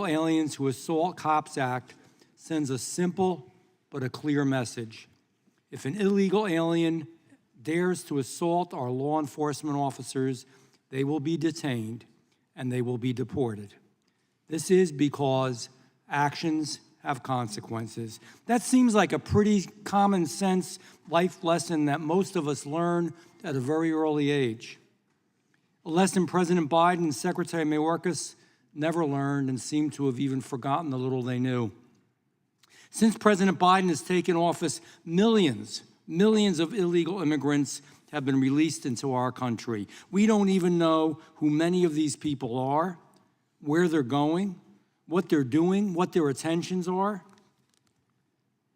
Aliens Who Assault Cops Act sends a simple but a clear message. If an illegal alien dares to assault our law enforcement officers, they will be detained and they will be deported. This is because actions have consequences. That seems like a pretty common sense life lesson that most of us learn at a very early age. A lesson President Biden and Secretary Mayorkas never learned and seem to have even forgotten the little they knew. Since President Biden has taken office, millions of illegal immigrants have been released into our country. We don't even know who many of these people are, where they're going, what they're doing, what their intentions are.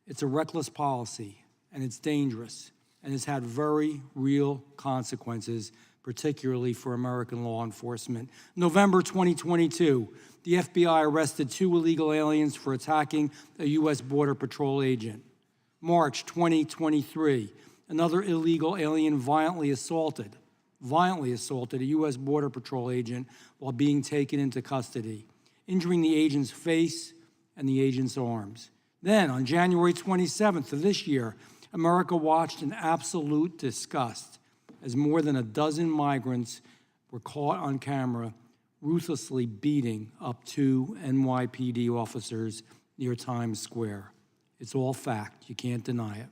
It's a reckless policy, and it's dangerous, and it's had very real consequences, particularly for American law enforcement. November 2022, the FBI arrested 2 illegal aliens for attacking a U.S. Border Patrol agent. March 2023, another illegal alien violently assaulted a U.S. Border Patrol agent while being taken into custody, injuring the agent's face and the agent's arms. Then, on January 27th of this year, America watched in absolute disgust as more than a dozen migrants were caught on camera ruthlessly beating up 2 NYPD officers near Times Square. It's all fact. You can't deny it.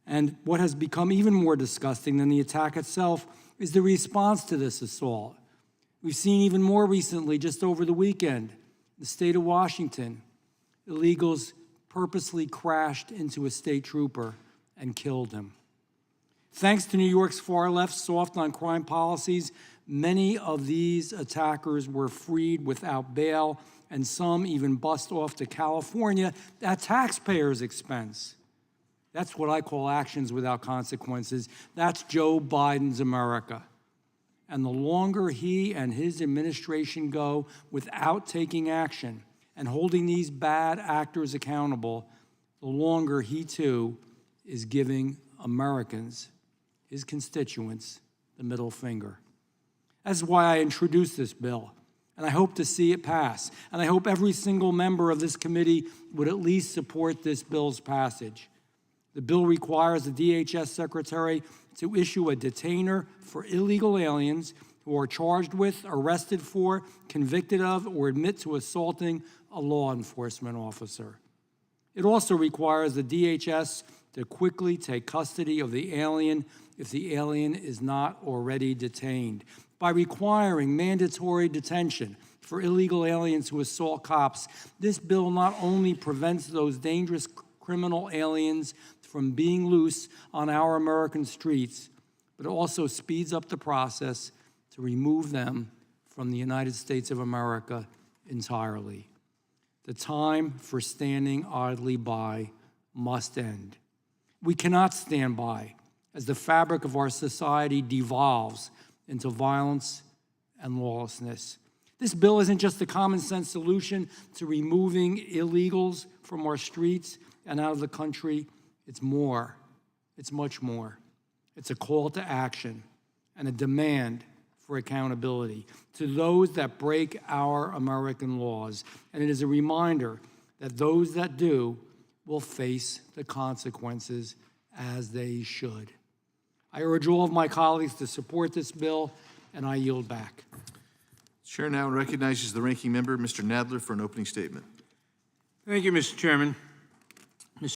And what has become even more disgusting than the attack itself is the response to this assault. We've seen even more recently, just over the weekend, the state of Washington, illegals purposely crashed into a state trooper and killed him. Thanks to New York's far-left's soft-on-crime policies, many of these attackers were freed without bail, and some even bussed off to California at taxpayers' expense. That's what I call actions without consequences. That's Joe Biden's America. And the longer he and his administration go without taking action and holding these bad actors accountable, the longer he too is giving Americans, his constituents, the middle finger. That's why I introduced this bill, and I hope to see it pass. And I hope every single member of this committee would at least support this bill's passage. The bill requires the DHS secretary to issue a detainer for illegal aliens who are charged with, arrested for, convicted of, or admit to assaulting a law enforcement officer. It also requires the DHS to quickly take custody of the alien if the alien is not already detained. By requiring mandatory detention for illegal aliens who assault cops, this bill not only prevents those dangerous criminal aliens from being loose on our American streets, but it also speeds up the process to remove them from the United States of America entirely. The time for standing idly by must end. We cannot stand by as the fabric of our society devolves into violence and lawlessness. This bill isn't just a common sense solution to removing illegals from our streets and out of the country. It's more. It's much more. It's a call to action and a demand for accountability to those that break our American laws. And it is a reminder that those that do will face the consequences as they should. I urge all of my colleagues to support this bill, and I yield back. Chair now recognizes the ranking member, Mr. Nadler, for an opening statement. Thank you, Mr. Chairman.